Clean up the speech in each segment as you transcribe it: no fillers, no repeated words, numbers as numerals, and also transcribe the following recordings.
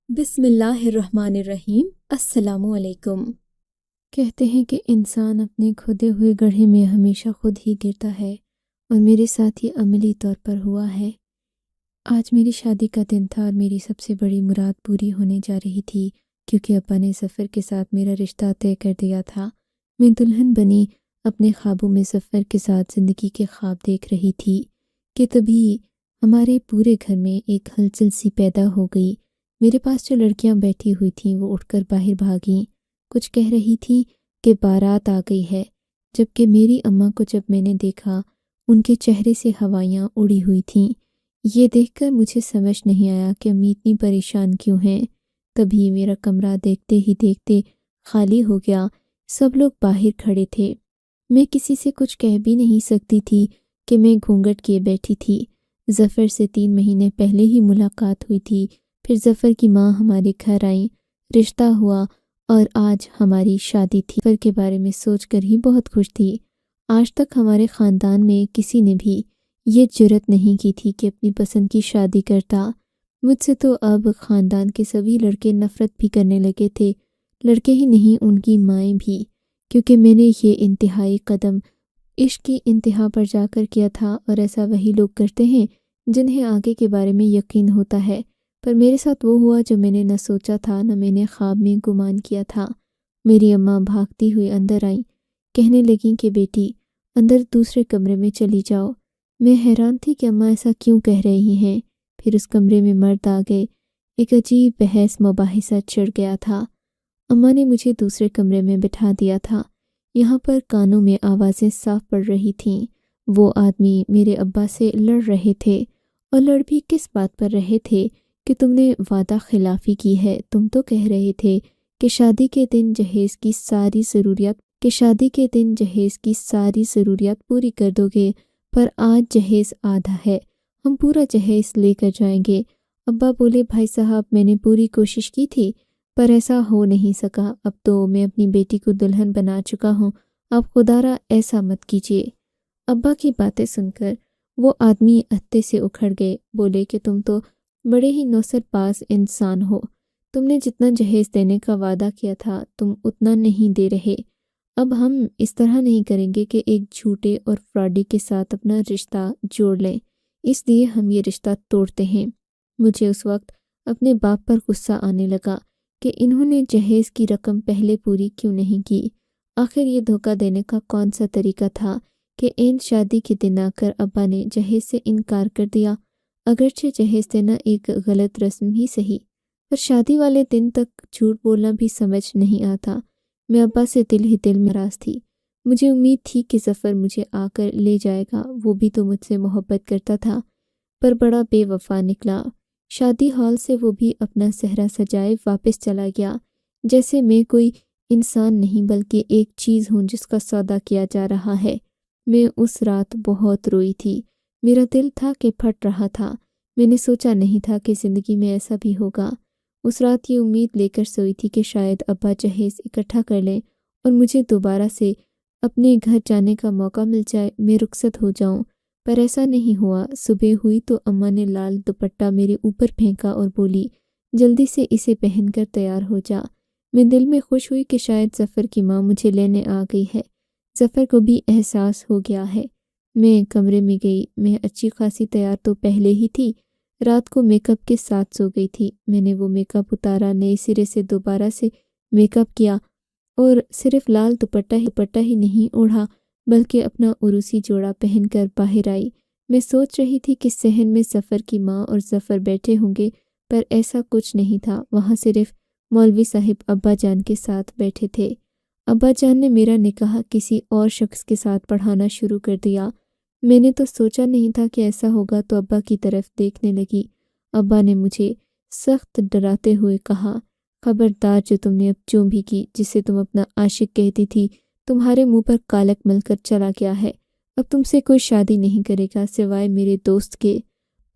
بسم اللہ الرحمن الرحیم۔ السلام علیکم۔ کہتے ہیں کہ انسان اپنے کھودے ہوئے گڑھے میں ہمیشہ خود ہی گرتا ہے، اور میرے ساتھ یہ عملی طور پر ہوا ہے۔ آج میری شادی کا دن تھا اور میری سب سے بڑی مراد پوری ہونے جا رہی تھی، کیونکہ ابا نے ظفر کے ساتھ میرا رشتہ طے کر دیا تھا۔ میں دلہن بنی اپنے خوابوں میں ظفر کے ساتھ زندگی کے خواب دیکھ رہی تھی کہ تبھی ہمارے پورے گھر میں ایک ہلچل سی پیدا ہو گئی۔ میرے پاس جو لڑکیاں بیٹھی ہوئی تھیں وہ اٹھ کر باہر بھاگیں، کچھ کہہ رہی تھیں کہ بارات آ گئی ہے، جبکہ میری اماں کو جب میں نے دیکھا ان کے چہرے سے ہوائیاں اڑی ہوئی تھیں۔ یہ دیکھ کر مجھے سمجھ نہیں آیا کہ امی اتنی پریشان کیوں ہیں۔ تبھی میرا کمرہ دیکھتے ہی دیکھتے خالی ہو گیا، سب لوگ باہر کھڑے تھے۔ میں کسی سے کچھ کہہ بھی نہیں سکتی تھی کہ میں گھونگھٹ کیے بیٹھی تھی۔ ظفر سے 3 مہینے پہلے ہی ملاقات ہوئی تھی، پھر ظفر کی ماں ہمارے گھر آئیں، رشتہ ہوا اور آج ہماری شادی تھی۔ ظفر کے بارے میں سوچ کر ہی بہت خوش تھی۔ آج تک ہمارے خاندان میں کسی نے بھی یہ جرت نہیں کی تھی کہ اپنی پسند کی شادی کرتا۔ مجھ سے تو اب خاندان کے سبھی لڑکے نفرت بھی کرنے لگے تھے، لڑکے ہی نہیں ان کی مائیں بھی، کیونکہ میں نے یہ انتہائی قدم عشق کی انتہا پر جا کر کیا تھا، اور ایسا وہی لوگ کرتے ہیں جنہیں آگے کے بارے میں یقین ہوتا ہے۔ پر میرے ساتھ وہ ہوا جو میں نے نہ سوچا تھا، نہ میں نے خواب میں گمان کیا تھا۔ میری اماں بھاگتی ہوئی اندر آئیں، کہنے لگیں کہ بیٹی اندر دوسرے کمرے میں چلی جاؤ۔ میں حیران تھی کہ اماں ایسا کیوں کہہ رہی ہیں۔ پھر اس کمرے میں مرد آ گئے، ایک عجیب بحث مباحثہ چھڑ گیا تھا۔ اماں نے مجھے دوسرے کمرے میں بٹھا دیا تھا۔ یہاں پر کانوں میں آوازیں صاف پڑ رہی تھیں۔ وہ آدمی میرے ابا سے لڑ رہے تھے، اور لڑ بھی کس بات پر رہے تھے کہ تم نے وعدہ خلافی کی ہے۔ تم تو کہہ رہے تھے کہ شادی کے دن جہیز کی ساری ضروریات پوری کر دو گے، پر آج جہیز آدھا ہے، ہم پورا جہیز لے کر جائیں گے۔ ابا بولے بھائی صاحب میں نے پوری کوشش کی تھی، پر ایسا ہو نہیں سکا۔ اب تو میں اپنی بیٹی کو دلہن بنا چکا ہوں، اب خدا را ایسا مت کیجیے۔ ابا کی باتیں سن کر وہ آدمی عہدے سے اکھڑ گئے، بولے کہ تم تو بڑے ہی نوسر باز انسان ہو، تم نے جتنا جہیز دینے کا وعدہ کیا تھا تم اتنا نہیں دے رہے۔ اب ہم اس طرح نہیں کریں گے کہ ایک جھوٹے اور فراڈی کے ساتھ اپنا رشتہ جوڑ لیں، اس لیے ہم یہ رشتہ توڑتے ہیں۔ مجھے اس وقت اپنے باپ پر غصہ آنے لگا کہ انہوں نے جہیز کی رقم پہلے پوری کیوں نہیں کی۔ آخر یہ دھوکہ دینے کا کون سا طریقہ تھا کہ عین شادی کے دن آ کر ابا نے جہیز سے انکار کر دیا۔ اگرچہ جہیز دینا ایک غلط رسم ہی صحیح، پر شادی والے دن تک جھوٹ بولنا بھی سمجھ نہیں آتا۔ میں ابا سے دل ہی دل میں ناراض تھی۔ مجھے امید تھی کہ ظفر مجھے آ کر لے جائے گا، وہ بھی تو مجھ سے محبت کرتا تھا، پر بڑا بے وفا نکلا۔ شادی ہال سے وہ بھی اپنا صحرا سجائے واپس چلا گیا، جیسے میں کوئی انسان نہیں بلکہ ایک چیز ہوں جس کا سودا کیا جا رہا ہے۔ میں اس رات بہت روئی تھی، میرا دل تھا کہ پھٹ رہا تھا۔ میں نے سوچا نہیں تھا کہ زندگی میں ایسا بھی ہوگا۔ اس رات یہ امید لے کر سوئی تھی کہ شاید ابا جہیز اکٹھا کر لیں اور مجھے دوبارہ سے اپنے گھر جانے کا موقع مل جائے، میں رخصت ہو جاؤں، پر ایسا نہیں ہوا۔ صبح ہوئی تو اماں نے لال دوپٹہ میرے اوپر پھینکا اور بولی جلدی سے اسے پہن کر تیار ہو جا۔ میں دل میں خوش ہوئی کہ شاید ظفر کی ماں مجھے لینے آ گئی ہے، ظفر کو بھی احساس ہو گیا ہے۔ میں کمرے میں گئی، میں اچھی خاصی تیار تو پہلے ہی تھی، رات کو میک اپ کے ساتھ سو گئی تھی۔ میں نے وہ میک اپ اتارا، نئے سرے سے دوبارہ سے میک اپ کیا، اور صرف لال دوپٹہ ہی نہیں اوڑھا بلکہ اپنا عروسی جوڑا پہن کر باہر آئی۔ میں سوچ رہی تھی کہ صحن میں ظفر کی ماں اور ظفر بیٹھے ہوں گے، پر ایسا کچھ نہیں تھا۔ وہاں صرف مولوی صاحب ابا جان کے ساتھ بیٹھے تھے۔ ابا جان نے میرا نکاح کسی اور شخص کے ساتھ پڑھانا شروع کر دیا۔ میں نے تو سوچا نہیں تھا کہ ایسا ہوگا، تو ابا کی طرف دیکھنے لگی۔ ابا نے مجھے سخت ڈراتے ہوئے کہا خبردار، جو تم نے اب جو بھی کی، جسے تم اپنا عاشق کہتی تھی، تمہارے منہ پر کالک مل کر چلا گیا ہے۔ اب تم سے کوئی شادی نہیں کرے گا سوائے میرے دوست کے۔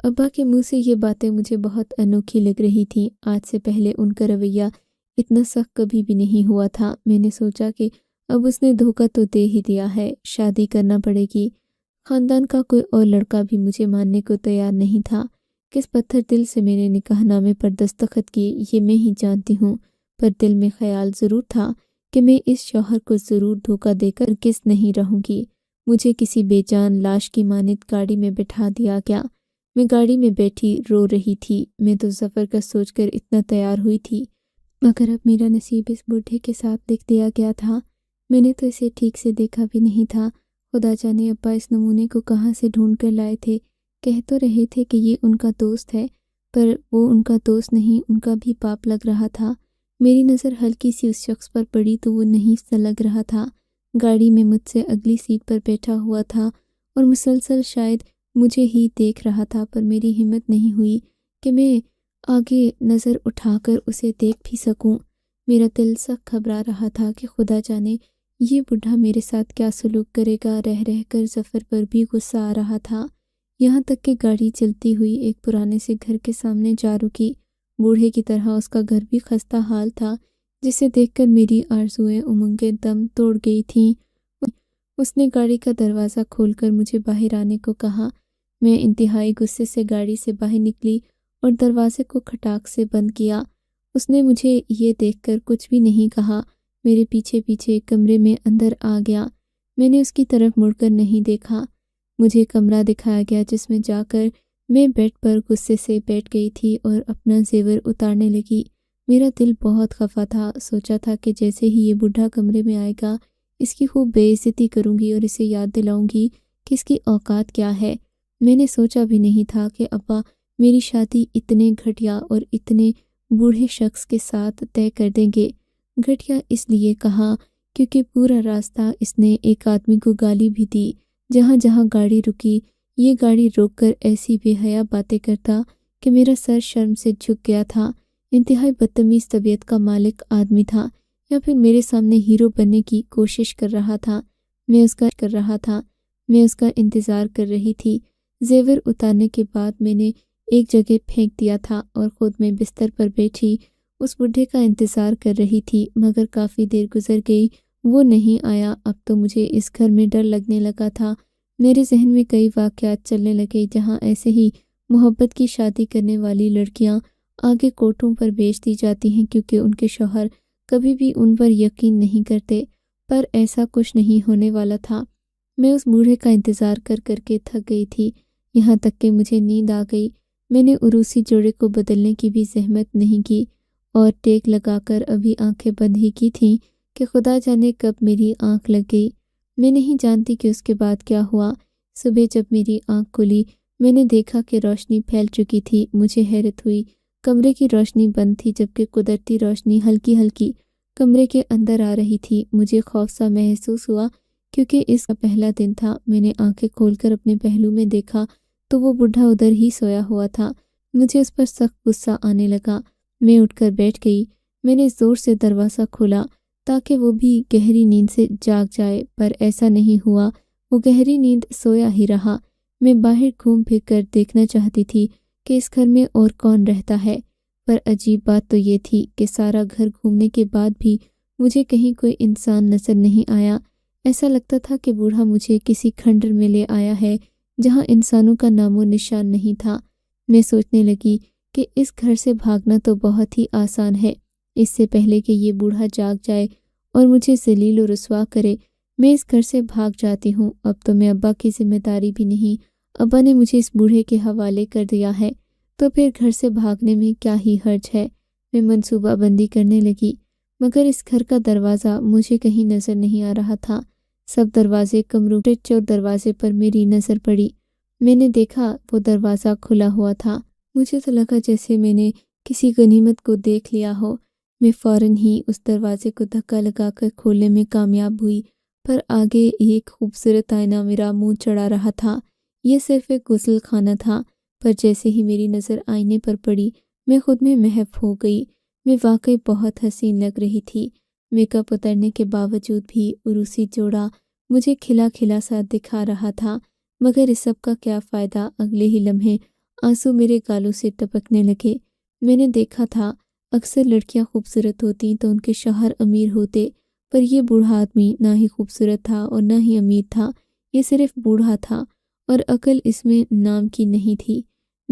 ابا کے منہ سے یہ باتیں مجھے بہت انوکھی لگ رہی تھیں۔ آج سے پہلے ان کا رویہ اتنا سخت کبھی بھی نہیں ہوا تھا۔ میں نے سوچا کہ اب اس نے دھوکہ تو دے ہی دیا ہے، شادی کرنا پڑے گی۔ خاندان کا کوئی اور لڑکا بھی مجھے ماننے کو تیار نہیں تھا، کس پتھر دل سے میں نے نکاح نامے پر دستخط کیے یہ میں ہی جانتی ہوں، پر دل میں خیال ضرور تھا کہ میں اس شوہر کو ضرور دھوکہ دے کر کس نہیں رہوں گی۔ مجھے کسی بے جان لاش کی مانند گاڑی میں بٹھا دیا گیا۔ میں گاڑی میں بیٹھی رو رہی تھی۔ میں تو سفر کا سوچ کر اتنا تیار ہوئی تھی، مگر اب میرا نصیب اس بوڑھے کے ساتھ لکھ دیا گیا تھا۔ میں نے تو اسے ٹھیک سے دیکھا بھی نہیں تھا۔ خدا جانے ابا اس نمونے کو کہاں سے ڈھونڈ کر لائے تھے۔ کہہ تو رہے تھے کہ یہ ان کا دوست ہے، پر وہ ان کا دوست نہیں، ان کا بھی باپ لگ رہا تھا۔ میری نظر ہلکی سی اس شخص پر پڑی تو وہ نہیں سا لگ رہا تھا۔ گاڑی میں مجھ سے اگلی سیٹ پر بیٹھا ہوا تھا اور مسلسل شاید مجھے ہی دیکھ رہا تھا، پر میری ہمت نہیں ہوئی کہ میں آگے نظر اٹھا کر اسے دیکھ بھی سکوں۔ میرا دل سخت گھبرا رہا تھا کہ خدا جانے یہ بوڑھا میرے ساتھ کیا سلوک کرے گا۔ رہ رہ کر ظفر پر بھی غصہ آ رہا تھا، یہاں تک کہ گاڑی چلتی ہوئی ایک پرانے سے گھر کے سامنے جا رکی۔ بوڑھے کی طرح اس کا گھر بھی خستہ حال تھا، جسے دیکھ کر میری آرزوئیں امنگیں دم توڑ گئی تھیں۔ اس نے گاڑی کا دروازہ کھول کر مجھے باہر آنے کو کہا۔ میں انتہائی غصے سے گاڑی سے باہر نکلی اور دروازے کو کھٹاک سے بند کیا۔ اس نے مجھے یہ دیکھ کر کچھ بھی نہیں کہا، میرے پیچھے پیچھے کمرے میں اندر آ گیا۔ میں نے اس کی طرف مڑ کر نہیں دیکھا۔ مجھے کمرہ دکھایا گیا جس میں جا کر میں بیڈ پر غصے سے بیٹھ گئی تھی اور اپنا زیور اتارنے لگی۔ میرا دل بہت خفا تھا۔ سوچا تھا کہ جیسے ہی یہ بوڑھا کمرے میں آئے گا اس کی خوب بے عزتی کروں گی اور اسے یاد دلاؤں گی کہ اس کی اوقات کیا ہے۔ میں نے سوچا بھی نہیں تھا کہ ابا میری شادی اتنے گھٹیا اور اتنے بوڑھے شخص کے ساتھ طے کر دیں گے۔ گھٹیا اس لیے کہا کیونکہ پورا راستہ اس نے ایک آدمی کو گالی بھی دی۔ جہاں جہاں گاڑی رکی یہ گاڑی روک کر ایسی بے حیا باتیں کرتا کہ میرا سر شرم سے جھک گیا تھا۔ انتہائی بدتمیز طبیعت کا مالک آدمی تھا، یا پھر میرے سامنے ہیرو بننے کی کوشش کر رہا تھا۔ میں اس کا انتظار کر رہی تھی۔ زیور اتارنے کے بعد میں نے ایک جگہ پھینک دیا تھا اور خود میں بستر پر بیٹھی اس بڈھے کا انتظار کر رہی تھی، مگر کافی دیر گزر گئی، وہ نہیں آیا۔ اب تو مجھے اس گھر میں ڈر لگنے لگا تھا۔ میرے ذہن میں کئی واقعات چلنے لگے جہاں ایسے ہی محبت کی شادی کرنے والی لڑکیاں آگے کورٹوں پر بیچ دی جاتی ہیں کیونکہ ان کے شوہر کبھی بھی ان پر یقین نہیں کرتے، پر ایسا کچھ نہیں ہونے والا تھا۔ میں اس بوڑھے کا انتظار کر کر کے تھک گئی تھی، یہاں تک کہ مجھے نیند آ گئی۔ میں نے عروسی جوڑے کو بدلنے کی بھی زحمت نہیں کی اور ٹیک لگا کر ابھی آنکھیں بند ہی کی تھیں کہ خدا جانے کب میری آنکھ لگ گئی۔ میں نہیں جانتی کہ اس کے بعد کیا ہوا۔ صبح جب میری آنکھ کھلی میں نے دیکھا کہ روشنی پھیل چکی تھی۔ مجھے حیرت ہوئی، کمرے کی روشنی بند تھی جبکہ قدرتی روشنی ہلکی ہلکی کمرے کے اندر آ رہی تھی۔ مجھے خوف سا محسوس ہوا کیونکہ اس کا پہلا دن تھا۔ میں نے آنکھیں کھول کر اپنے پہلو میں دیکھا تو وہ بوڑھا ادھر ہی سویا ہوا تھا۔ مجھے اس پر سخت غصہ آنے لگا۔ میں اٹھ کر بیٹھ گئی۔ میں نے زور سے دروازہ کھولا تاکہ وہ بھی گہری نیند سے جاگ جائے، پر ایسا نہیں ہوا۔ وہ گہری نیند سویا ہی رہا۔ میں باہر گھوم پھر کر دیکھنا چاہتی تھی کہ اس گھر میں اور کون رہتا ہے، پر عجیب بات تو یہ تھی کہ سارا گھر گھومنے کے بعد بھی مجھے کہیں کوئی انسان نظر نہیں آیا۔ ایسا لگتا تھا کہ بوڑھا مجھے کسی کھنڈر میں لے آیا ہے جہاں انسانوں کا نام و نشان نہیں تھا۔ میں سوچنے لگی کہ اس گھر سے بھاگنا تو بہت ہی آسان ہے۔ اس سے پہلے کہ یہ بوڑھا جاگ جائے اور مجھے ذلیل و رسوا کرے میں اس گھر سے بھاگ جاتی ہوں۔ اب تو میں ابا کی ذمہ داری بھی نہیں، ابا نے مجھے اس بوڑھے کے حوالے کر دیا ہے، تو پھر گھر سے بھاگنے میں کیا ہی حرج ہے۔ میں منصوبہ بندی کرنے لگی، مگر اس گھر کا دروازہ مجھے کہیں نظر نہیں آ رہا تھا۔ سب دروازے کمروں کے چور دروازے پر میری نظر پڑی۔ میں نے دیکھا وہ دروازہ کھلا ہوا تھا۔ مجھے تو لگا جیسے میں نے کسی غنیمت کو دیکھ لیا ہو۔ میں فوراً ہی اس دروازے کو دھکا لگا کر کھولنے میں کامیاب ہوئی، پر آگے ایک خوبصورت آئینہ میرا منہ چڑھا رہا تھا۔ یہ صرف ایک غسل خانہ تھا، پر جیسے ہی میری نظر آئینے پر پڑی میں خود میں محو ہو گئی۔ میں واقعی بہت حسین لگ رہی تھی۔ میک اپ اترنے کے باوجود بھی عروسی جوڑا مجھے کھلا کھلا سا دکھا رہا تھا، مگر اس سب کا کیا فائدہ۔ اگلے ہی لمحے آنسو میرے گالوں سے ٹپکنے لگے۔ میں نے دیکھا تھا اکثر لڑکیاں خوبصورت ہوتی تو ان کے شوہر امیر ہوتے، پر یہ بوڑھا آدمی نہ ہی خوبصورت تھا اور نہ ہی امیر تھا، یہ صرف بوڑھا تھا اور عقل اس میں نام کی نہیں تھی۔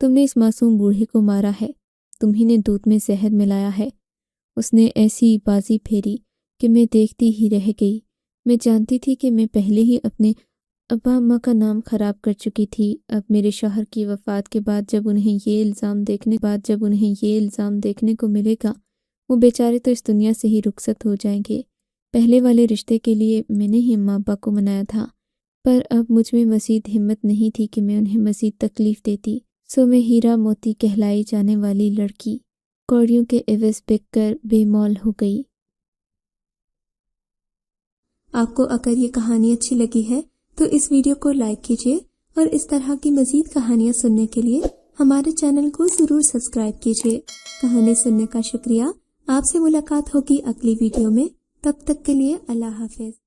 تم نے اس معصوم بوڑھے کو مارا ہے، تمہیں نے دودھ میں زہر ملایا ہے۔ اس نے ایسی بازی پھیری کہ میں دیکھتی ہی رہ گئی۔ میں جانتی تھی کہ میں پہلے ہی اپنے ابا اماں کا نام خراب کر چکی تھی۔ اب میرے شوہر کی وفات کے بعد جب انہیں یہ الزام دیکھنے کو ملے گا، وہ بیچارے تو اس دنیا سے ہی رخصت ہو جائیں گے۔ پہلے والے رشتے کے لیے میں نے ہی اماں ابا کو منایا تھا، پر اب مجھ میں مزید ہمت نہیں تھی کہ میں انہیں مزید تکلیف دیتی، سو میں ہیرا موتی کہلائی جانے والی لڑکی کوڑیوں کے عوض بک کر بے مول ہو گئی۔ آپ کو اگر یہ کہانی اچھی لگی ہے تو اس ویڈیو کو لائک کیجیے اور اس طرح کی مزید کہانیاں سننے کے لیے ہمارے چینل کو ضرور سبسکرائب کیجیے۔ کہانی سننے کا شکریہ۔ آپ سے ملاقات ہوگی اگلی ویڈیو میں، تب تک کے لیے اللہ حافظ۔